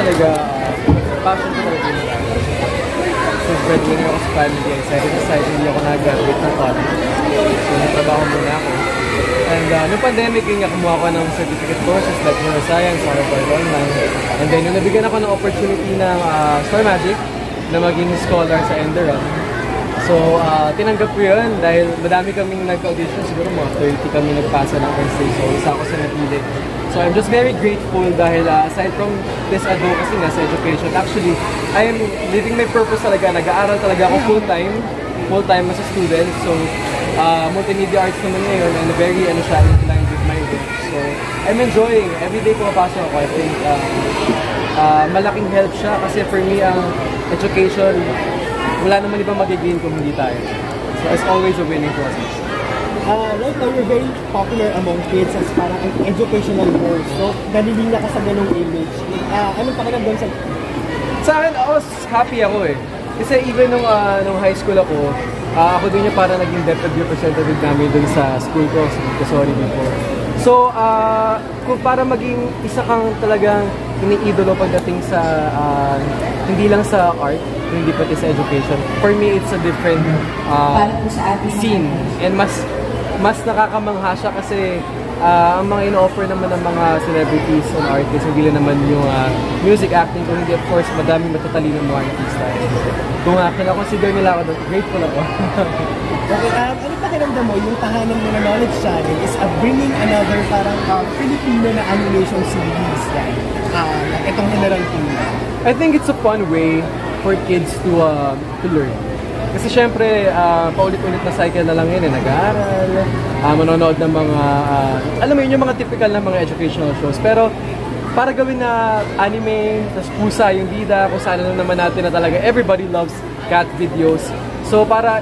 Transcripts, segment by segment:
talaga, passion ko talaga yung mag-aral. Since breadwinner ako sa family, I decided aside, hindi ako nag-graduate ng college. So, nagtrabaho muna ako. And noong pandemic, yun nga, kumuha ko ng certificate courses like neuroscience, Harvard Online. And then, yung nabigyan ako ng opportunity ng Star Magic na maging scholar sa Enderon. So, tinanggap ko yun dahil madami kaming nag-audition, siguro mga 30 kami nagpasa ng first day. So, isa ako sa napili. So, I'm just very grateful dahil aside from this advocacy nga sa education, actually, I am living my purpose talaga. Nag-aaral talaga ako full-time as a student. So, multimedia arts naman ngayon and very inclined with my work. So, I'm enjoying. Every day pumapasok ako. I think malaking help siya kasi for me, ang education, wala naman ibang mag-gain kung hindi tayo. So, it's always a winning process. Right now, you're very popular among kids as parang an educational role. So, nalilina ka sa ganong image. Anong pakiramdam sa... Sa akin, happy ako eh. Kasi even nung high school ako, ako din yung parang naging deputy representative namin dun sa school ko, sa Montessori before. So, kung para maging isa kang talagang iniidolo pagdating sa, hindi lang sa art, hindi pati sa education, for me, it's a different scene. And mas nakakamangha siya kasi ang mga ino-offer naman ng mga celebrities and artists, hindi lang naman yung music acting, kung hindi of course madaming matatalinong mga artista. Kung kina-consider nila ako, grateful ako. Okay, ano pakiramdam mo, yung tahanan mo na Knowledge Channel is bringing another parang Filipino na animation series yan. Itong General Team. I think it's a fun way for kids to learn. Kasi syempre, paulit-ulit na cycle na lang yun eh. Nag-aaral, manonood ng mga, alam mo yun, yung mga typical na mga educational shows. Pero, para gawin na anime, tas pusa yung bida, kung saan na naman natin na talaga, everybody loves cat videos. So, para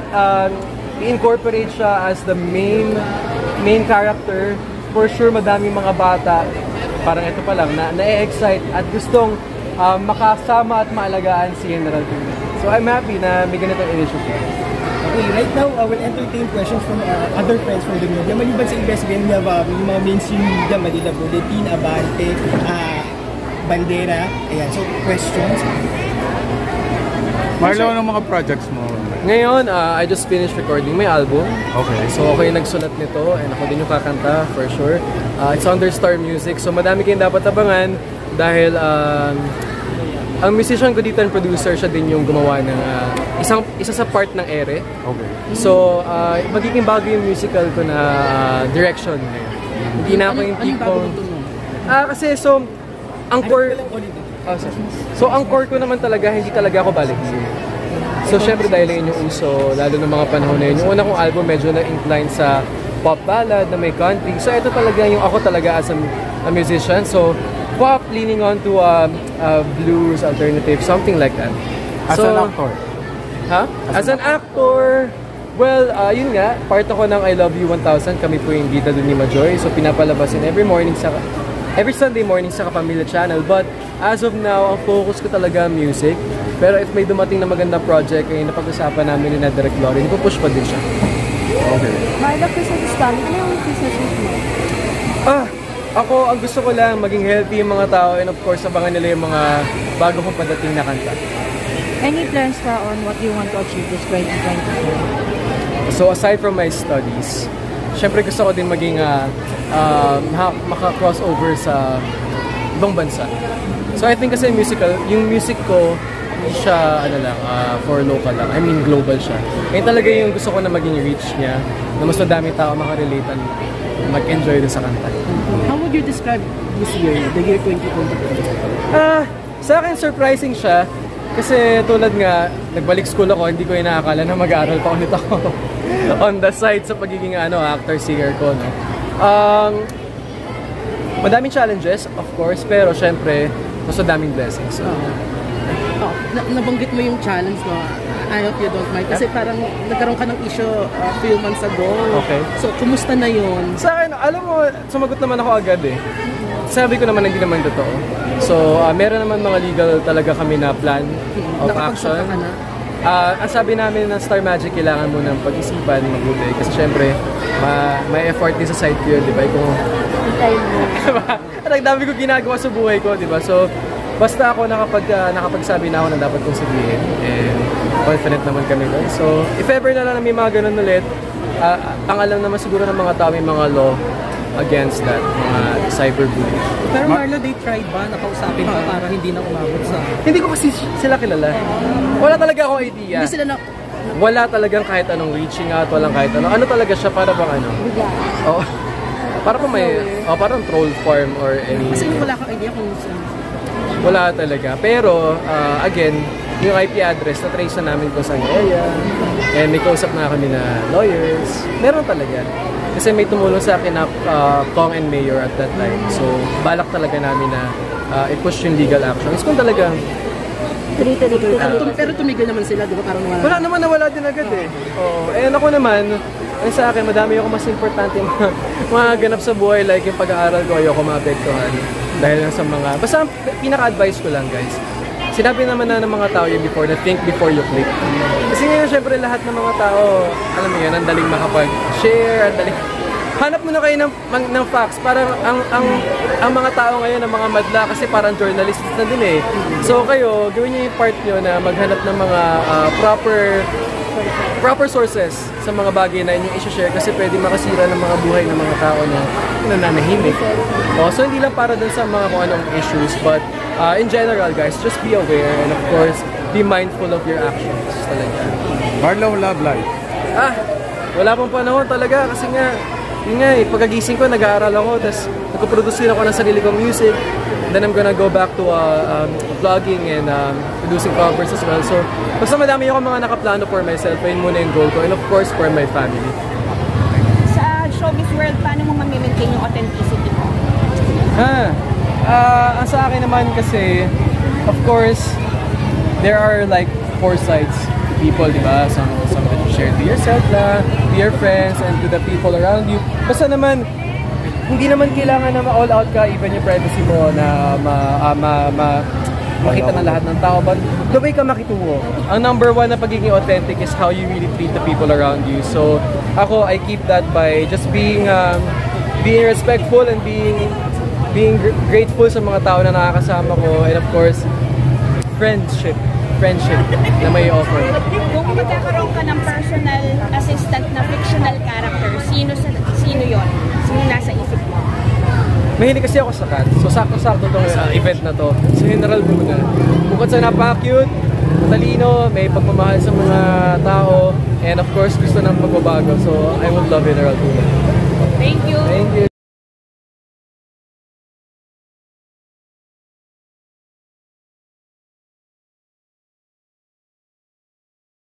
i-incorporate siya as the main character, for sure, madaming mga bata, parang ito pa lang, na-excite at gustong makasama at maalagaan si General Team. So I'm happy na may ganitong initiative. Okay, right now, we'll entertain questions from other friends from the media. Maliban sa ABS-CBN, we have yung mga mainstream media, Manila Bulletin, Abante, Bandera. Ayan, so questions. Marlo, anong mga projects mo? Ngayon, I just finished recording my album. Okay. So ako yung nagsulat nito and ako din yung kakanta, for sure. It's under Star Music. So madami kayong dapat abangan dahil ang musician ko dito and producer, siya din yung gumawa ng isa sa part ng ere. Okay. So, magiging bago yung musical ko na direction ngayon. Hindi na ako yung tipong... kasi so, ang core... ang core ko naman talaga, hindi talaga ako balik. So, syempre dahil yun yung uso, lalo ng mga panahon na yun. Yung una kong album medyo na-incline sa pop ballad na may country. So, ito talaga yung ako talaga as a musician. So, pop leaning on to blues, alternative, something like that. As an actor? Ha? As an actor, well, yun nga, part ako ng I Love You 1000. Kami po yung bida doon ni Majoy. So, pinapalabasin every Sunday morning sa Kapamilya Channel. But, as of now, ang focus ko talaga music. Pero if may dumating na magandang project, ay napag-usapan namin ni Direct Glory, ipupush pa din siya. Okay. Marla, Christmas family, ano yung Christmas routine? Ako, ang gusto ko lang maging healthy yung mga tao and of course, abangan nila yung mga bago kong padating na kanta. Any plans ka on what you want to achieve this 2024? So, aside from my studies, syempre gusto ko din maging maka-crossover sa ibang bansa. So, I think kasi yung music ko, hindi siya for local lang. I mean, global siya. Kaya talaga yung gusto ko na maging reach niya, na mas madaming tao makarelate at mag-enjoy din sa kanta. How would you describe this year, the year 2023? Sa akin, surprising siya. Kasi tulad nga, nagbalik school ako, hindi ko inaakala na mag-aaral pa ulit ako on the side sa pagiging actor, singer ko. No? Madaming challenges, of course, pero syempre, mas madaming blessings. So. Nabanggit mo yung challenge, no? I hope you don't mind. Kasi parang nagkaroon ka ng issue a few months ago. Okay. So, kumusta na yun? Sa akin, alam mo, sumagot naman ako agad eh. Sabi ko naman, hindi naman totoo. So, meron naman mga legal talaga kami na plan of action. Ka na? Ang sabi namin ng Star Magic, kailangan mo ng pag-isipan mabuti. Kasi syempre, may effort din sa side ko yun, di ba? Kung... Ang dami ko ginagawa sa buhay ko, di ba? So, Basta ako nakapagsabi na ako na dapat kong sabihin, and confident naman kami doon. So, if ever na lang may mga ganun ulit, ang alam naman siguro ng mga tao, may mga law against that, mga cyberbullying. Pero Marlo, they tried ba? Nakausapin pa para hindi na umabot sa... Hindi ko kasi sila kilala. Wala talaga akong idea. Hindi sila na... Wala talagang kahit anong reaching out, walang kahit ano. Ano talaga siya, para bang ano? Oh, para pa may, parang troll farm or any... Kasi wala kang idea kung saan. Wala talaga. Pero, again, yung IP address, na-trace na namin kung saan yung area. And may kausap na kami na lawyers. Meron talaga. Kasi may tumulong sa akin na Kong and Mayor at that time. So, balak talaga namin na i-push yung legal actions. Kung talagang... Pero tumigil naman sila, di ba? Parang Wala naman, nawala din agad eh. Oo. And ako naman, ay sa akin, madami ako mas importante mga ganap sa buhay, like yung pag-aaral ko, ayoko maapektuhan. Dahil lang sa mga, basta pinaka-advice ko lang guys, sinabi naman na ng mga tao yun before, na think before you click. Kasi ngayon syempre lahat ng mga tao, alam mo yun, ang daling makapag-share, ang daling, hanap mo na kayo ng facts. Parang ang mga tao ngayon, ang mga madla, kasi parang journalists na din eh. So kayo, gawin niyo yung part nyo na maghanap ng mga proper sources sa mga bagay na inyong i-share, kasi pwede makasira ng mga buhay ng mga tao na nananahimik. So hindi lang para dun sa mga kung anong issues, but in general guys, just be aware and of course, be mindful of your actions talaga. Marlo, love life. Wala pang panahon talaga kasi nga, yun nga eh, pagkagising ko, nag-aaral ako, tapos nagpo-produce din ako ng sarili kong music. Then I'm gonna go back to vlogging and producing covers as well. So, basta madami ako mga nakaplano for myself. Ayun muna yung goal ko. And of course, for my family. Sa showbiz world, paano mo ma-maintain yung authenticity mo? Ang sa akin naman kasi, of course, there are like four sides to people, di ba? Some that you share to yourself na, to your friends, and to the people around you. Basta naman, hindi naman kailangan na ma-all out ka, even yung privacy mo na makita ng lahat ng tao. But the way ka makitungo, ang number one na pagiging authentic is how you really treat the people around you. So ako, I keep that by just being respectful and being grateful sa mga tao na nakakasama ko. And of course, friendship na may offer. Kung magkakaroon ka ng personal assistant na fictional character, sino yon? Sino nasa isip mo? Mahilig kasi ako sa cat. So sakto-sakto tong event na to. So General Luna. Bukod sa napaka-cute, matalino, may pagmamahal sa mga tao, and of course gusto ng pagbabago. So I would love General Luna. Thank you. Thank you.